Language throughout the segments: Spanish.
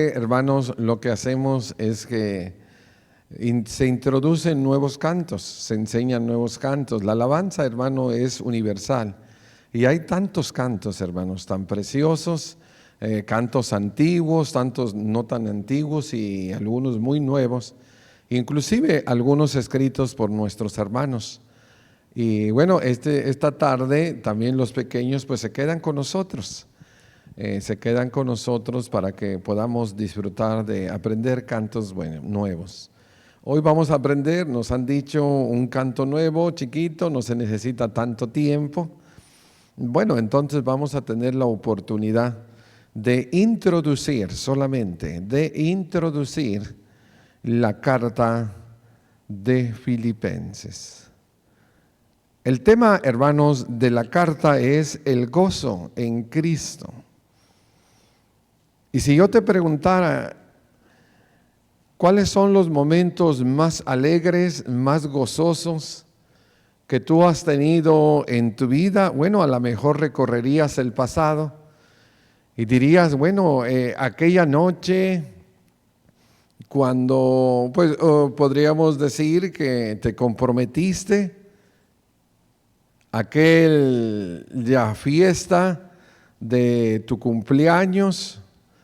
Hermanos, lo que hacemos es que se introducen nuevos cantos, se enseñan nuevos cantos. La alabanza, hermano, es universal. Y hay tantos cantos, hermanos, tan preciosos, cantos antiguos, tantos no tan antiguos y algunos muy nuevos, inclusive algunos escritos por nuestros hermanos. Y bueno, esta tarde también los pequeños pues se quedan con nosotros. Se quedan con nosotros para que podamos disfrutar de aprender cantos nuevos. Hoy vamos a aprender, nos han dicho, un canto nuevo, chiquito, no se necesita tanto tiempo. Bueno, entonces vamos a tener la oportunidad de introducir solamente, la carta de Filipenses. El tema, hermanos, de la carta es el gozo en Cristo. Y si yo te preguntara, ¿cuáles son los momentos más alegres, más gozosos que tú has tenido en tu vida? Bueno, a lo mejor recorrerías el pasado y dirías, bueno, aquella noche cuando, pues, podríamos decir que te comprometiste, aquella fiesta de tu cumpleaños,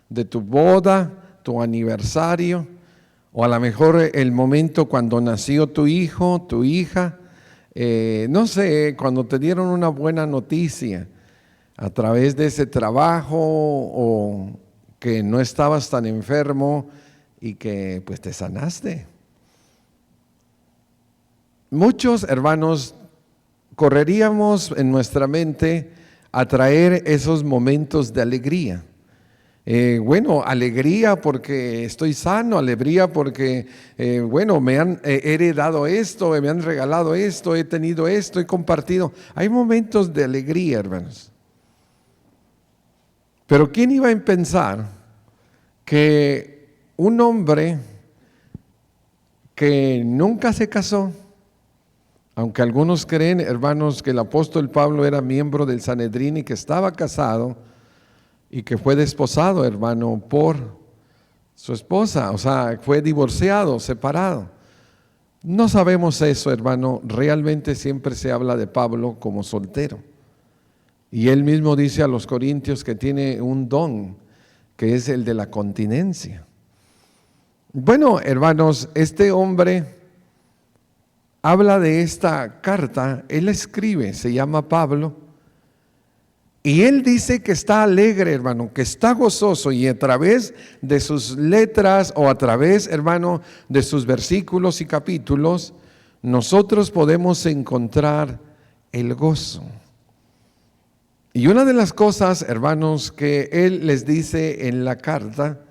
de tu boda, tu aniversario, o a lo mejor el momento cuando nació tu hijo, tu hija, no sé, cuando te dieron una buena noticia a través de ese trabajo o que no estabas tan enfermo y que pues te sanaste. Muchos hermanos correríamos en nuestra mente a traer esos momentos de alegría. Bueno, alegría porque estoy sano, alegría porque, bueno, me han heredado esto, me han regalado esto, he tenido esto, he compartido. Hay momentos de alegría, hermanos. Pero ¿quién iba a pensar que un hombre que nunca se casó, aunque algunos creen, hermanos, que el apóstol Pablo era miembro del Sanedrín y que estaba casado, y que fue desposado, hermano, por su esposa, o sea, fue divorciado, separado. No sabemos eso, hermano, realmente siempre se habla de Pablo como soltero. Y él mismo dice a los corintios que tiene un don, que es el de la continencia. Bueno, hermanos, este hombre habla de esta carta, él escribe, se llama Pablo, y él dice que está alegre, hermano, que está gozoso, y a través de sus letras o a través, hermano, de sus versículos y capítulos, nosotros podemos encontrar el gozo. Y una de las cosas, hermanos, que él les dice en la carta,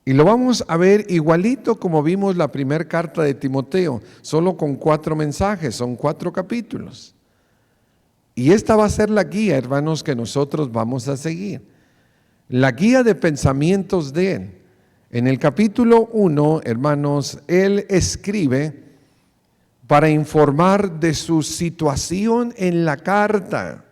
y lo vamos a ver igualito como vimos la primera carta de Timoteo, solo con 4 mensajes, son 4 capítulos. Y esta va a ser la guía, hermanos, que nosotros vamos a seguir. La guía de pensamientos de él. En el capítulo 1, hermanos, él escribe para informar de su situación en la cárcel.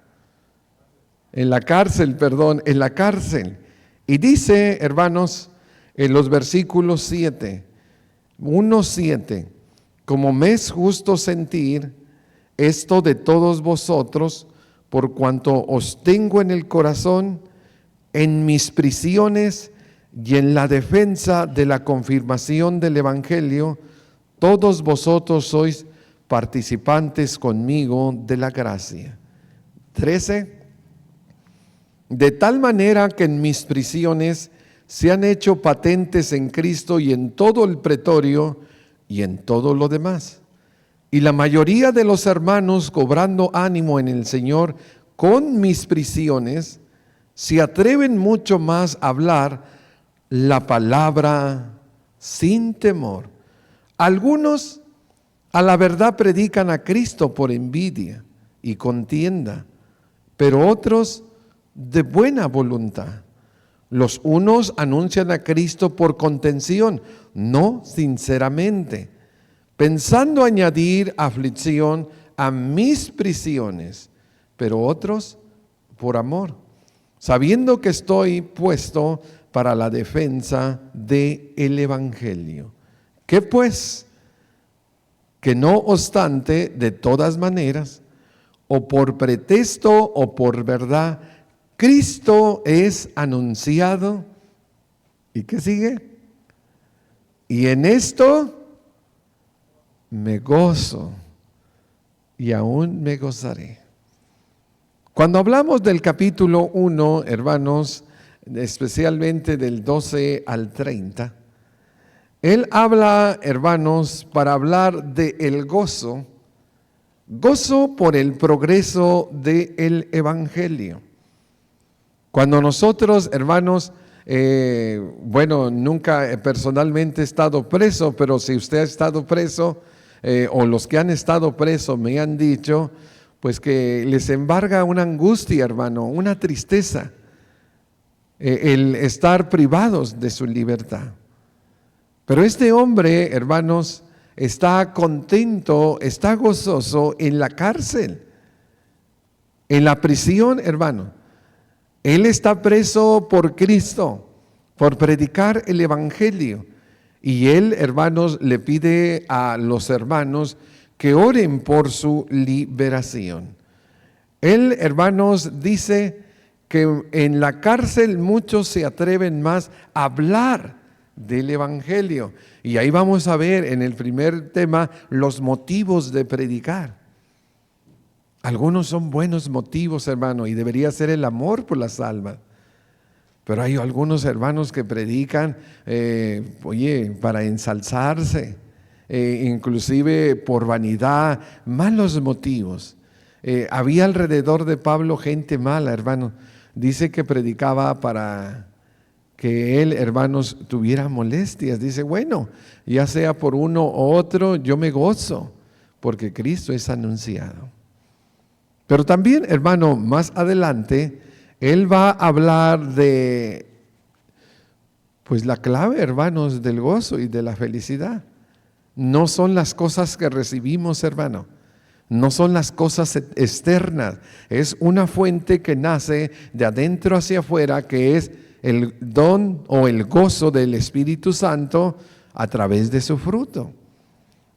Y dice, hermanos, en los versículos 1:7, como me es justo sentir esto de todos vosotros, por cuanto os tengo en el corazón, en mis prisiones y en la defensa de la confirmación del Evangelio, todos vosotros sois participantes conmigo de la gracia. 13. De tal manera que en mis prisiones se han hecho patentes en Cristo y en todo el pretorio y en todo lo demás. Y la mayoría de los hermanos, cobrando ánimo en el Señor con mis prisiones, se atreven mucho más a hablar la palabra sin temor. Algunos a la verdad predican a Cristo por envidia y contienda, pero otros de buena voluntad. Los unos anuncian a Cristo por contención, no sinceramente, pensando añadir aflicción a mis prisiones, pero otros por amor, sabiendo que estoy puesto para la defensa del Evangelio. ¿Qué pues? Que no obstante, de todas maneras, o por pretexto o por verdad, Cristo es anunciado. ¿Y qué sigue? Y en esto me gozo y aún me gozaré. Cuando hablamos del capítulo 1, hermanos, especialmente del 12 al 30, él habla, hermanos, para hablar del gozo por el progreso del Evangelio. Cuando nosotros, hermanos, nunca personalmente he estado preso, pero si usted ha estado preso, o los que han estado presos me han dicho, pues que les embarga una angustia, hermano, una tristeza, el estar privados de su libertad. Pero este hombre, hermanos, está contento, está gozoso en la cárcel, en la prisión, hermano. Él está preso por Cristo, por predicar el Evangelio. Y él, hermanos, le pide a los hermanos que oren por su liberación. Él, hermanos, dice que en la cárcel muchos se atreven más a hablar del Evangelio. Y ahí vamos a ver en el primer tema los motivos de predicar. Algunos son buenos motivos, hermano, y debería ser el amor por las almas. Pero hay algunos hermanos que predican, para ensalzarse, inclusive por vanidad, malos motivos. Había alrededor de Pablo gente mala, hermano. Dice que predicaba para que él, hermanos, tuviera molestias. Dice, bueno, ya sea por uno u otro, yo me gozo, porque Cristo es anunciado. Pero también, hermano, más adelante, él va a hablar de, pues la clave, hermanos, del gozo y de la felicidad. No son las cosas que recibimos, hermano. No son las cosas externas. Es una fuente que nace de adentro hacia afuera, que es el don o el gozo del Espíritu Santo a través de su fruto.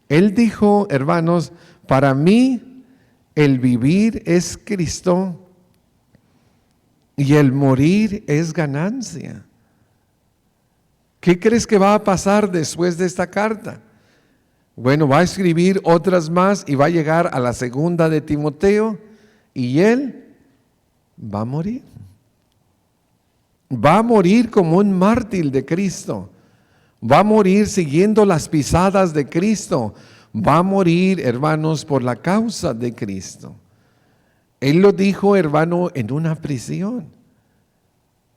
Él dijo, hermanos, para mí el vivir es Cristo y el morir es ganancia. ¿Qué crees que va a pasar después de esta carta? Bueno, va a escribir otras más y va a llegar a la segunda de Timoteo y él va a morir. Va a morir como un mártir de Cristo. Va a morir siguiendo las pisadas de Cristo. Va a morir, hermanos, por la causa de Cristo. Él lo dijo, hermano, en una prisión.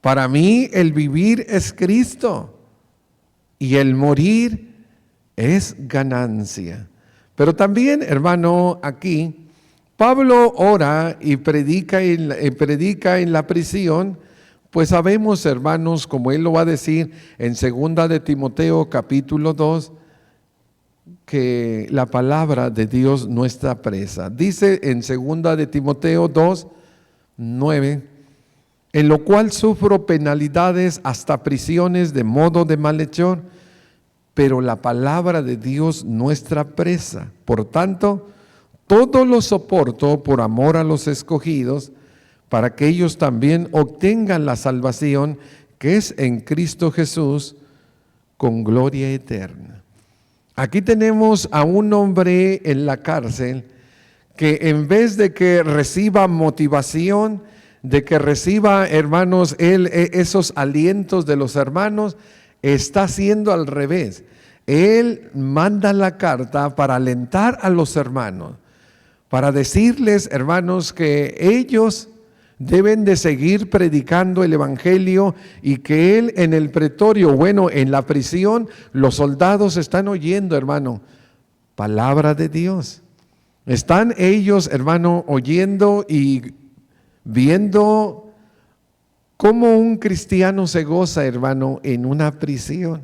Para mí el vivir es Cristo y el morir es ganancia. Pero también, hermano, aquí Pablo ora y predica en la prisión. Pues sabemos, hermanos, como él lo va a decir en 2 de Timoteo capítulo 2, que la palabra de Dios no está presa. Dice en 2 de Timoteo 2, 9, en lo cual sufro penalidades hasta prisiones de modo de malhechor, pero la palabra de Dios no está presa. Por tanto, todo lo soporto por amor a los escogidos, para que ellos también obtengan la salvación que es en Cristo Jesús con gloria eterna. Aquí tenemos a un hombre en la cárcel que en vez de que reciba motivación, de que reciba, hermanos, él esos alientos de los hermanos, está haciendo al revés. Él manda la carta para alentar a los hermanos, para decirles, hermanos, que ellos deben de seguir predicando el Evangelio y que él en el pretorio, en la prisión, los soldados están oyendo, hermano, palabra de Dios. Están ellos, hermano, oyendo y viendo cómo un cristiano se goza, hermano, en una prisión.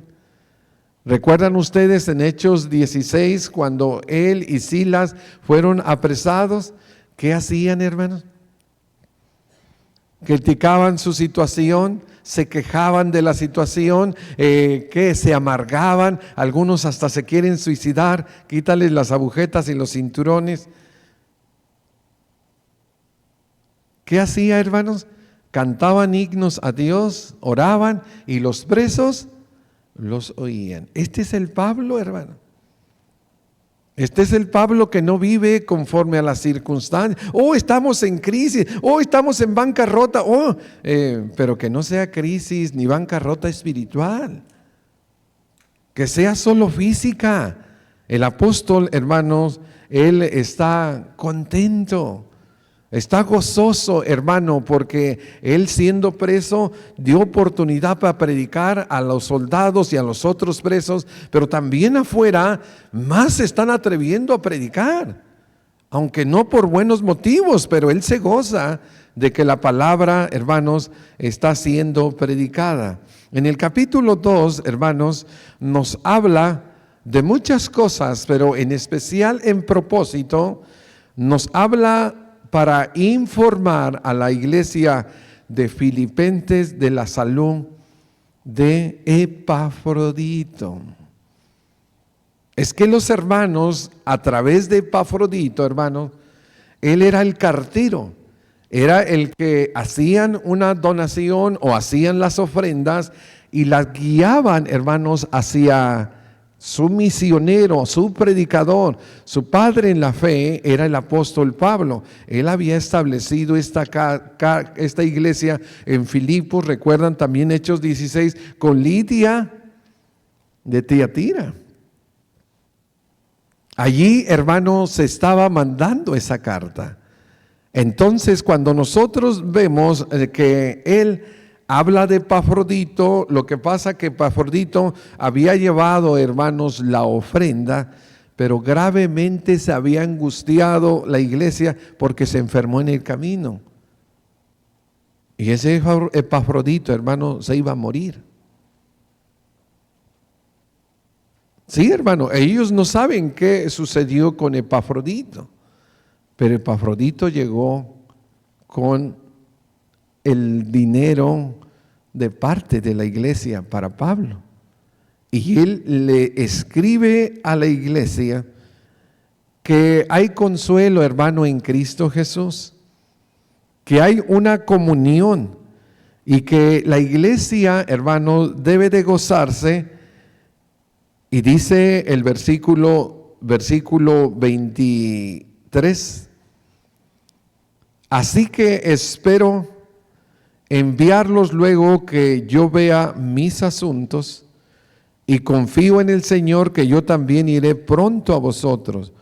¿Recuerdan ustedes en Hechos 16 cuando él y Silas fueron apresados? ¿Qué hacían, hermanos? criticaban su situación, se quejaban de la situación, que se amargaban, algunos hasta se quieren suicidar, quítales las agujetas y los cinturones. ¿Qué hacía, hermanos? Cantaban himnos a Dios, oraban y los presos los oían. Este es el Pablo, hermano. Este es el Pablo que no vive conforme a las circunstancias. Oh, estamos en crisis. Oh, estamos en bancarrota. Oh, pero que no sea crisis ni bancarrota espiritual. Que sea solo física. El apóstol, hermanos, él está contento. Está gozoso, hermano, porque él siendo preso dio oportunidad para predicar a los soldados y a los otros presos, pero también afuera más se están atreviendo a predicar, aunque no por buenos motivos, pero él se goza de que la palabra, hermanos, está siendo predicada. En el capítulo 2, hermanos, nos habla de muchas cosas, pero en especial en propósito, nos habla para informar a la iglesia de Filipenses de la salud de Epafrodito. Es que los hermanos, a través de Epafrodito, hermanos, él era el cartero, era el que hacían una donación o hacían las ofrendas y las guiaban, hermanos, hacia su misionero, su predicador. Su padre en la fe era el apóstol Pablo. Él había establecido esta iglesia en Filipos, recuerdan también Hechos 16, con Lidia de Tiatira. Allí, hermanos, se estaba mandando esa carta. Entonces, cuando nosotros vemos que él habla de Epafrodito, lo que pasa que Epafrodito había llevado, hermanos, la ofrenda, pero gravemente se había angustiado la iglesia porque se enfermó en el camino. Y ese Epafrodito, hermano, se iba a morir. Sí, hermano, ellos no saben qué sucedió con Epafrodito, pero Epafrodito llegó con el dinero de parte de la iglesia para Pablo. Y él le escribe a la iglesia que hay consuelo, hermano, en Cristo Jesús, que hay una comunión y que la iglesia, hermano, debe de gozarse. Y dice el versículo 23, así que espero enviarlos luego que yo vea mis asuntos y confío en el Señor que yo también iré pronto a vosotros.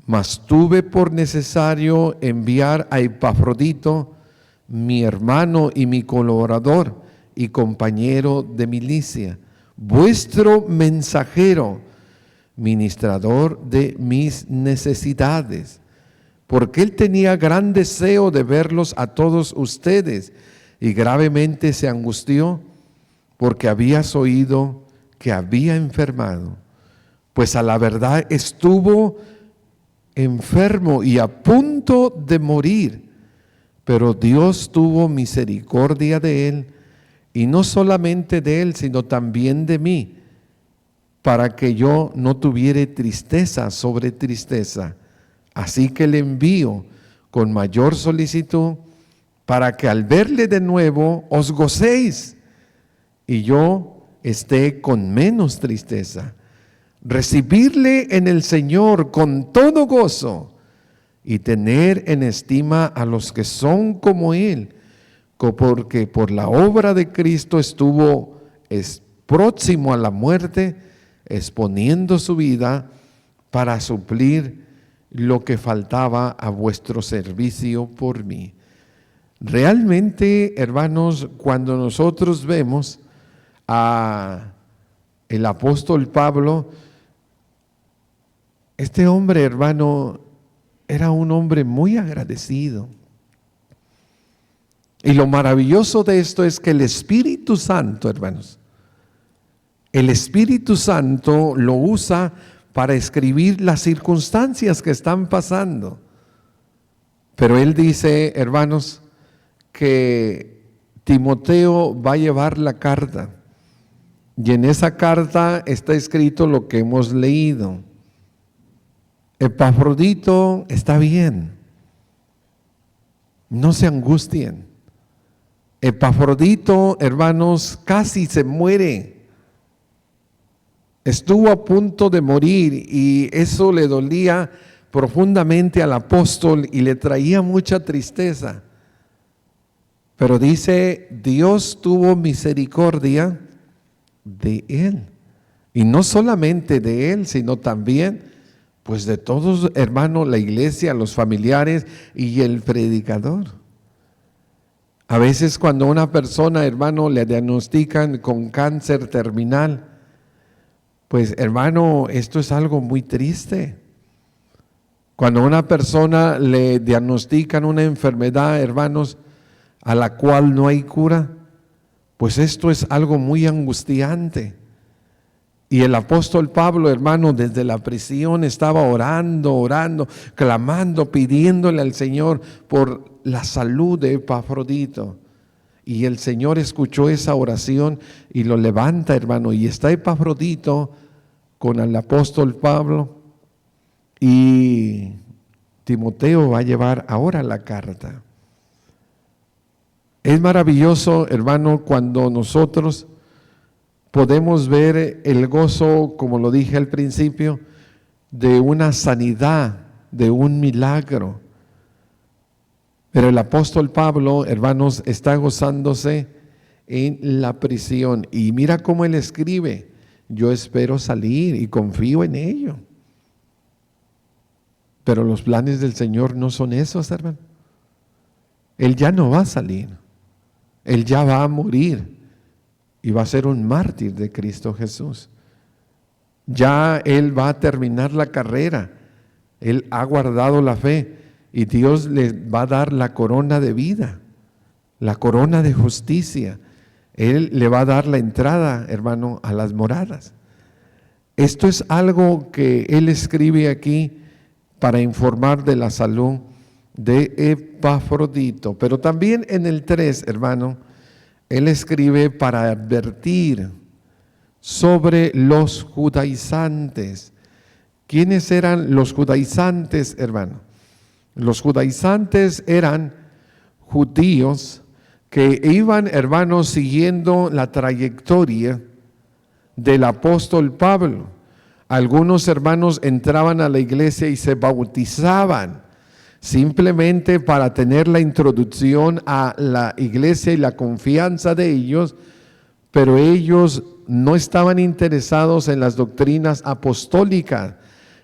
Mas tuve por necesario enviar a Epafrodito, mi hermano y mi colaborador y compañero de milicia, vuestro mensajero, ministrador de mis necesidades, porque él tenía gran deseo de verlos a todos ustedes y gravemente se angustió porque habías oído que había enfermado, pues a la verdad estuvo enfermo y a punto de morir, pero Dios tuvo misericordia de él, y no solamente de él, sino también de mí, para que yo no tuviera tristeza sobre tristeza. Así que le envío con mayor solicitud para que al verle de nuevo os gocéis y yo esté con menos tristeza. Recibirle en el Señor con todo gozo y tener en estima a los que son como Él, porque por la obra de Cristo estuvo próximo a la muerte, exponiendo su vida para suplir lo que faltaba a vuestro servicio por mí. Realmente, hermanos, cuando nosotros vemos a el apóstol Pablo, este hombre, hermano, era un hombre muy agradecido. Y lo maravilloso de esto es que el Espíritu Santo, hermanos, el Espíritu Santo lo usa para escribir las circunstancias que están pasando. Pero él dice, hermanos, que Timoteo va a llevar la carta. Y en esa carta está escrito lo que hemos leído. Epafrodito está bien. No se angustien. Epafrodito, hermanos, casi se muere. Estuvo a punto de morir y eso le dolía profundamente al apóstol y le traía mucha tristeza. Pero dice, Dios tuvo misericordia de él. Y no solamente de él, sino también pues de todos, hermanos, la iglesia, los familiares y el predicador. A veces cuando a una persona, hermano, le diagnostican con cáncer terminal, pues hermano, esto es algo muy triste. Cuando a una persona le diagnostican una enfermedad, hermanos, a la cual no hay cura, pues esto es algo muy angustiante. Y el apóstol Pablo, hermano, desde la prisión estaba orando, clamando, pidiéndole al Señor por la salud de Epafrodito. Y el Señor escuchó esa oración y lo levanta, hermano. Y está Epafrodito con el apóstol Pablo. Y Timoteo va a llevar ahora la carta. Es maravilloso, hermano, cuando nosotros podemos ver el gozo, como lo dije al principio, de una sanidad, de un milagro. Pero el apóstol Pablo, hermanos, está gozándose en la prisión. Y mira cómo él escribe: yo espero salir y confío en ello. Pero los planes del Señor no son esos, hermano. Él ya no va a salir. Él ya va a morir. Y va a ser un mártir de Cristo Jesús. Ya él va a terminar la carrera. Él ha guardado la fe. Y Dios le va a dar la corona de vida, la corona de justicia. Él le va a dar la entrada, hermano, a las moradas. Esto es algo que él escribe aquí para informar de la salud de Epafrodito. Pero también en el 3, hermano, él escribe para advertir sobre los judaizantes. ¿Quiénes eran los judaizantes, hermano? Los judaizantes eran judíos que iban, hermanos, siguiendo la trayectoria del apóstol Pablo. Algunos hermanos entraban a la iglesia y se bautizaban simplemente para tener la introducción a la iglesia y la confianza de ellos, pero ellos no estaban interesados en las doctrinas apostólicas.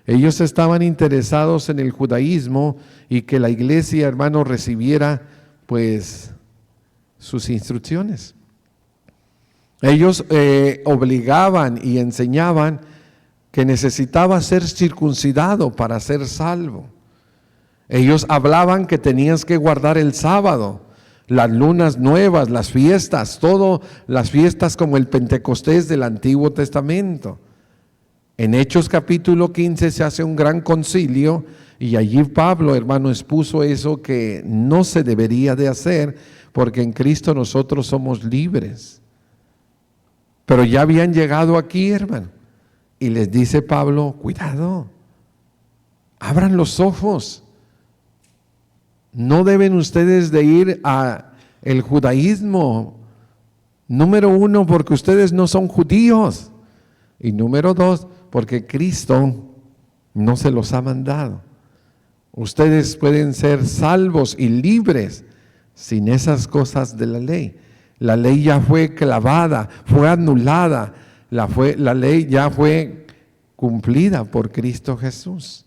Ellos estaban interesados en el judaísmo y que la iglesia, hermano, recibiera pues sus instrucciones. Ellos obligaban y enseñaban que necesitaba ser circuncidado para ser salvo. Ellos hablaban que tenías que guardar el sábado, las lunas nuevas, las fiestas, todo, las fiestas como el Pentecostés del Antiguo Testamento. En Hechos capítulo 15 se hace un gran concilio y allí Pablo, hermano, expuso eso que no se debería de hacer porque en Cristo nosotros somos libres. Pero ya habían llegado aquí, hermano, y les dice Pablo, cuidado, abran los ojos. No deben ustedes de ir a el judaísmo, número 1, porque ustedes no son judíos, y número 2, porque Cristo no se los ha mandado. Ustedes pueden ser salvos y libres sin esas cosas de la ley. La ley ya fue clavada, fue anulada, la ley ya fue cumplida por Cristo Jesús.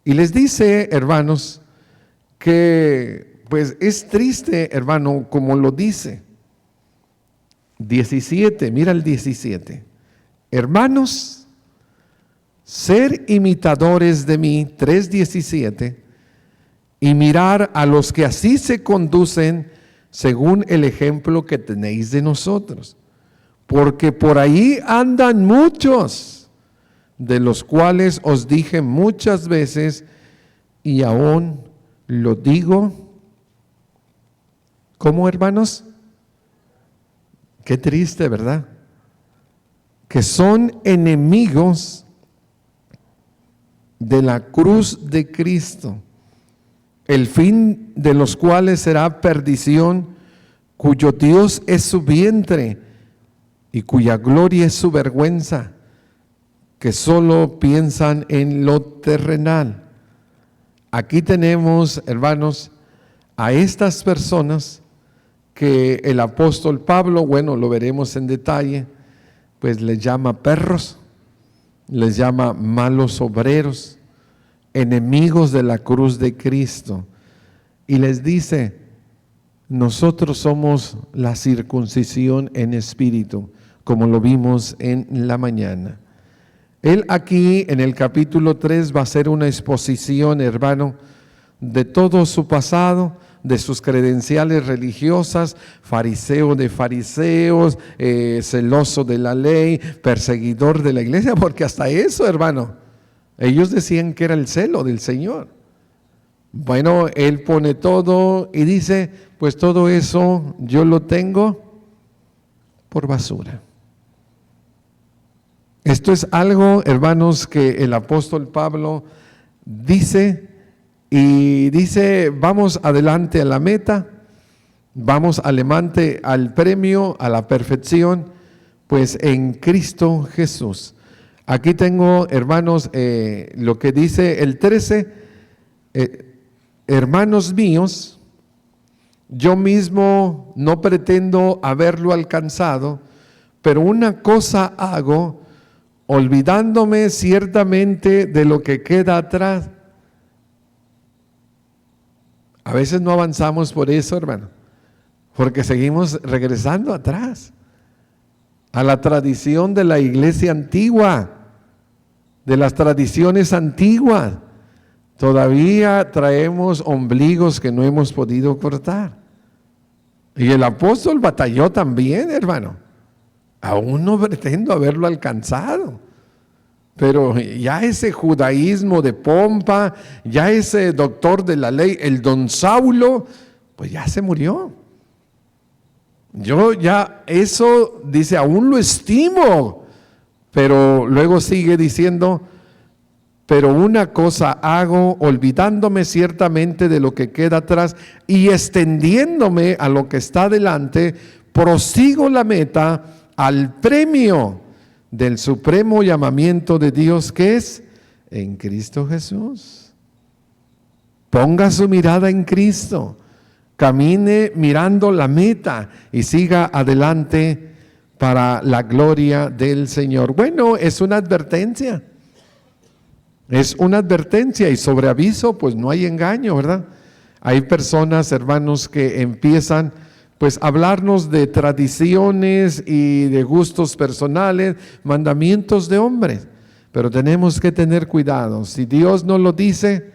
Y les dice, hermanos, que pues es triste, hermano, como lo dice. 17, mira el 17. Hermanos, ser imitadores de mí, 3:17, y mirar a los que así se conducen según el ejemplo que tenéis de nosotros. Porque por ahí andan muchos, de los cuales os dije muchas veces, y aún lo digo ¿Cómo, hermanos? Qué triste, ¿verdad? Que son enemigos de la cruz de Cristo, el fin de los cuales será perdición, cuyo Dios es su vientre y cuya gloria es su vergüenza, que solo piensan en lo terrenal. Aquí tenemos, hermanos, a estas personas que el apóstol Pablo, bueno, lo veremos en detalle, pues les llama perros, les llama malos obreros, enemigos de la cruz de Cristo, y les dice: nosotros somos la circuncisión en espíritu, como lo vimos en la mañana. Él aquí en el capítulo 3 va a hacer una exposición, hermano, de todo su pasado, de sus credenciales religiosas, fariseo de fariseos, celoso de la ley, perseguidor de la iglesia, porque hasta eso, hermano, ellos decían que era el celo del Señor. Bueno, él pone todo y dice: pues todo eso yo lo tengo por basura. Esto es algo, hermanos, que el apóstol Pablo dice, y dice: vamos adelante a la meta, vamos adelante al premio, a la perfección, pues en Cristo Jesús. Aquí tengo, hermanos, lo que dice el 13, hermanos míos, yo mismo no pretendo haberlo alcanzado, pero una cosa hago, olvidándome ciertamente de lo que queda atrás. A veces no avanzamos por eso, hermano, porque seguimos regresando atrás, a la tradición de la iglesia antigua, de las tradiciones antiguas. Todavía traemos ombligos que no hemos podido cortar. Y el apóstol batalló también, hermano. Aún no pretendo haberlo alcanzado, pero ya ese judaísmo de pompa, ya ese doctor de la ley, el don Saulo, pues ya se murió. Yo ya eso, dice, aún lo estimo, pero luego sigue diciendo: pero una cosa hago, olvidándome ciertamente de lo que queda atrás y extendiéndome a lo que está delante, prosigo la meta al premio del supremo llamamiento de Dios, que es en Cristo Jesús. Ponga su mirada en Cristo, camine mirando la meta y siga adelante para la gloria del Señor. Bueno, es una advertencia. Es una advertencia, y sobre aviso pues no hay engaño, ¿verdad? Hay personas, hermanos, que empiezan pues a hablarnos de tradiciones y de gustos personales, mandamientos de hombres, pero tenemos que tener cuidado. Si Dios no lo dice,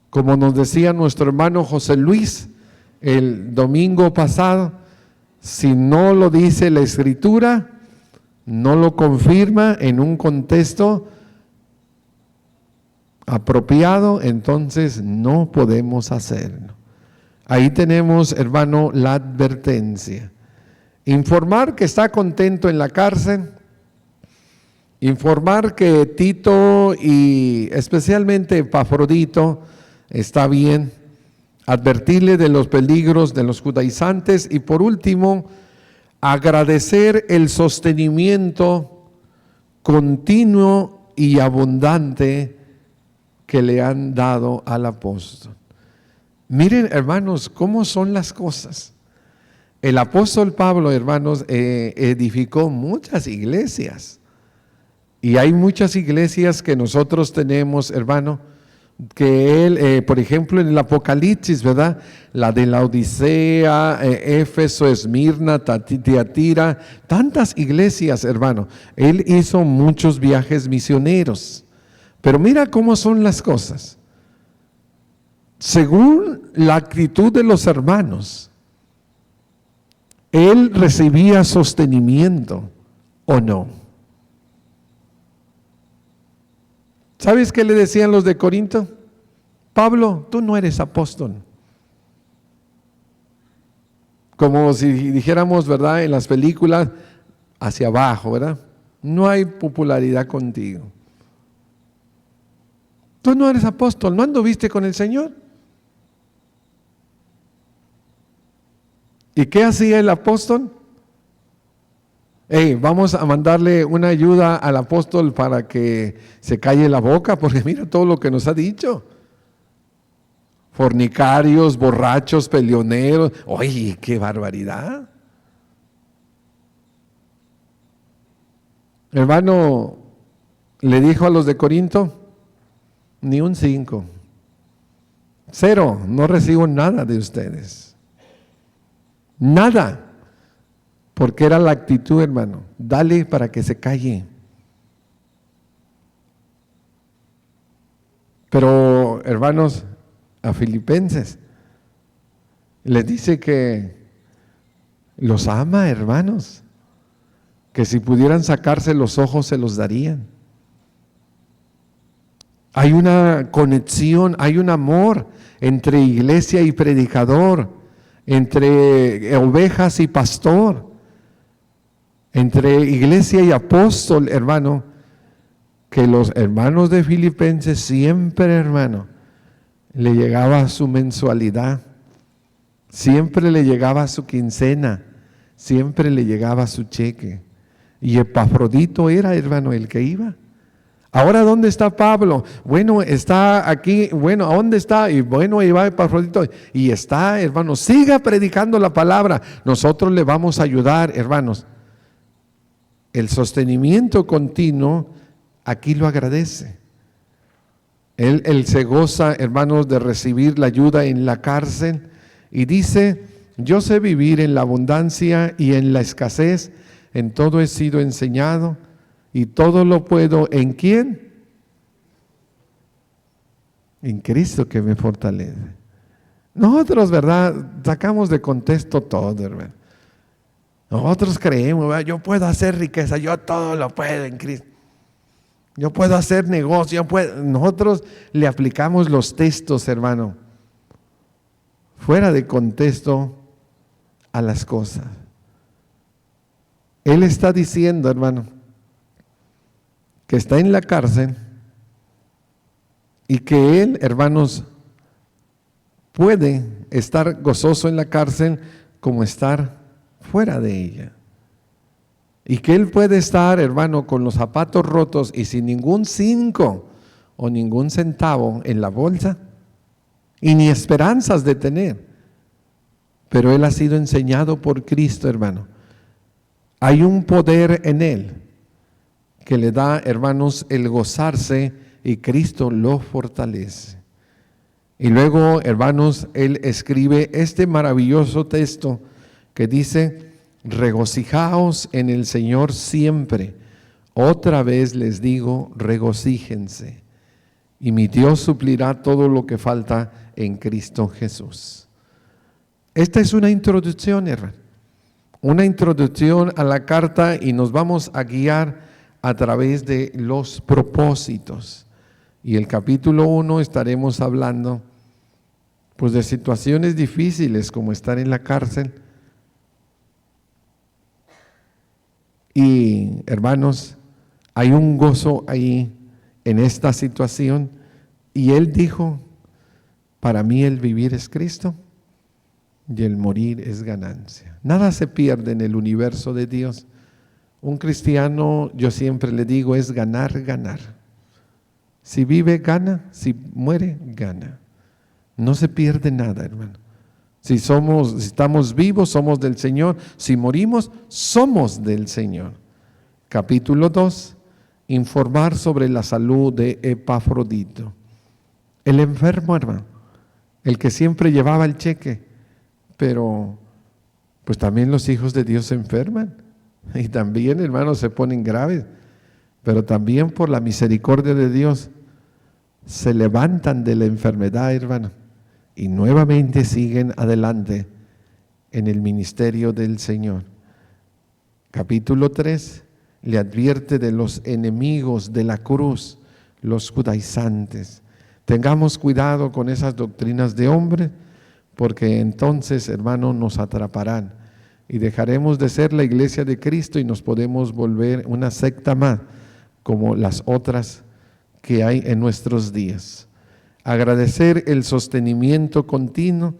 como nos decía nuestro hermano José Luis el domingo pasado, si no lo dice la Escritura, no lo confirma en un contexto apropiado, entonces no podemos hacerlo. Ahí tenemos, hermano, la advertencia. Informar que está contento en la cárcel, informar que Tito y especialmente Epafrodito está bien, advertirle de los peligros de los judaizantes, y por último, agradecer el sostenimiento continuo y abundante que le han dado al apóstol. Miren, hermanos, cómo son las cosas. El apóstol Pablo, hermanos, edificó muchas iglesias, y hay muchas iglesias que nosotros tenemos, hermano, que él, por ejemplo, en el Apocalipsis, ¿verdad? La de la Odisea, Éfeso, Esmirna, Tiatira, tantas iglesias, hermano. Él hizo muchos viajes misioneros, pero mira cómo son las cosas. Según la actitud de los hermanos, él recibía sostenimiento o no. ¿Sabes qué le decían los de Corinto? Pablo, tú no eres apóstol. como si dijéramos, ¿verdad?, en las películas, hacia abajo, ¿verdad? No hay popularidad contigo. Tú no eres apóstol, ¿no anduviste con el Señor? ¿Y qué hacía el apóstol? Vamos a mandarle una ayuda al apóstol para que se calle la boca, porque mira todo lo que nos ha dicho. Fornicarios, borrachos, peleoneros. Oye, qué barbaridad. Hermano, le dijo a los de Corinto, ni un 5. 0, no recibo nada de ustedes. Nada. Porque era la actitud, hermano. Dale para que se calle. Pero, hermanos, a Filipenses les dice que los ama, hermanos. Que si pudieran sacarse los ojos se los darían. Hay una conexión, hay un amor entre iglesia y predicador, entre ovejas y pastor. Entre iglesia y apóstol, hermano, que los hermanos de Filipenses siempre, hermano, le llegaba su mensualidad, siempre le llegaba su quincena, siempre le llegaba su cheque. Y Epafrodito era, hermano, el que iba. Ahora, ¿dónde está Pablo? Bueno, está aquí. Bueno, ¿a dónde está? Y bueno, ahí va Epafrodito. Y está, hermano, siga predicando la palabra. Nosotros le vamos a ayudar, hermanos. El sostenimiento continuo, aquí lo agradece. Él se goza, hermanos, de recibir la ayuda en la cárcel y dice, yo sé vivir en la abundancia y en la escasez, en todo he sido enseñado y todo lo puedo, ¿en quién? En Cristo que me fortalece. Nosotros, ¿verdad?, sacamos de contexto todo, hermano. Nosotros creemos, ¿verdad?, yo puedo hacer riqueza, yo todo lo puedo en Cristo. Yo puedo hacer negocio, nosotros le aplicamos los textos, hermano, fuera de contexto a las cosas. Él está diciendo, hermano, que está en la cárcel y que él, hermanos, puede estar gozoso en la cárcel como estar fuera de ella. Y que él puede estar, hermano, con los zapatos rotos y sin ningún 5 o ningún centavo en la bolsa y ni esperanzas de tener. Pero él ha sido enseñado por Cristo, hermano. Hay un poder en él que le da, hermanos, el gozarse y Cristo lo fortalece. Y luego, hermanos, él escribe este maravilloso texto que dice, regocijaos en el Señor siempre. Otra vez les digo, regocíjense. Y mi Dios suplirá todo lo que falta en Cristo Jesús. Esta es una introducción, hermano. Una introducción a la carta y nos vamos a guiar a través de los propósitos. Y el capítulo 1 estaremos hablando pues de situaciones difíciles como estar en la cárcel. Y hermanos, hay un gozo ahí en esta situación. Y él dijo, para mí el vivir es Cristo y el morir es ganancia. Nada se pierde en el universo de Dios. Un cristiano, yo siempre le digo, es ganar, ganar. Si vive, gana. Si muere, gana. No se pierde nada, hermano. Si estamos vivos, somos del Señor. Si morimos, somos del Señor. Capítulo 2, informar sobre la salud de Epafrodito. El enfermo, hermano, el que siempre llevaba el cheque, pero pues también los hijos de Dios se enferman y también, hermanos, se ponen graves, pero también por la misericordia de Dios se levantan de la enfermedad, hermano, y nuevamente siguen adelante en el ministerio del Señor. Capítulo 3 le advierte de los enemigos de la cruz, los judaizantes. Tengamos cuidado con esas doctrinas de hombre, porque entonces, hermano, nos atraparán y dejaremos de ser la iglesia de Cristo y nos podemos volver una secta más, como las otras que hay en nuestros días. Agradecer el sostenimiento continuo,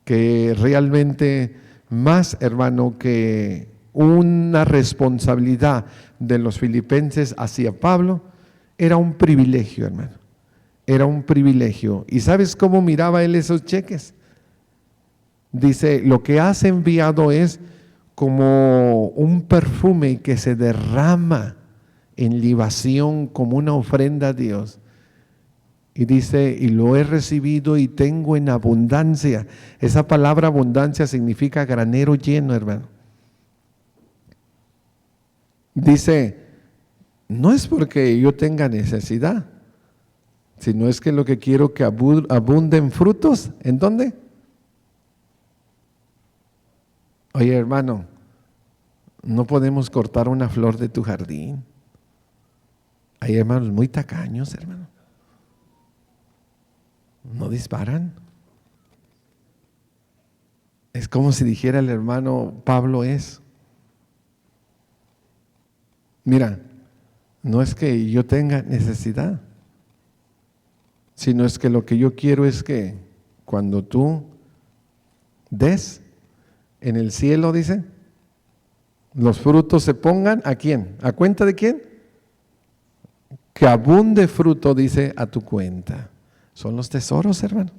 que realmente más, hermano, que una responsabilidad de los filipenses hacia Pablo, era un privilegio, hermano. Era un privilegio. ¿Y sabes cómo miraba él esos cheques? Dice, lo que has enviado es como un perfume que se derrama en libación como una ofrenda a Dios. Y dice, y lo he recibido y tengo en abundancia. Esa palabra abundancia significa granero lleno, hermano. Dice, no es porque yo tenga necesidad, sino es que lo que quiero que abunden frutos. ¿En dónde? Oye, hermano, no podemos cortar una flor de tu jardín. Hay hermanos muy tacaños, hermano. No disparan. Es como si dijera el hermano Pablo es. Mira, no es que yo tenga necesidad, sino es que lo que yo quiero es que cuando tú des en el cielo, dice, los frutos se pongan ¿a quién? ¿A cuenta de quién? Que abunde fruto, dice, a tu cuenta. Son los tesoros, hermano.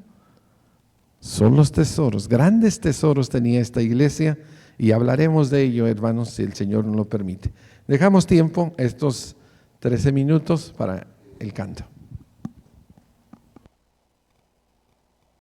Son los tesoros. Grandes tesoros tenía esta iglesia y hablaremos de ello, hermanos, si el Señor nos lo permite. Dejamos tiempo, estos 13 minutos para el canto.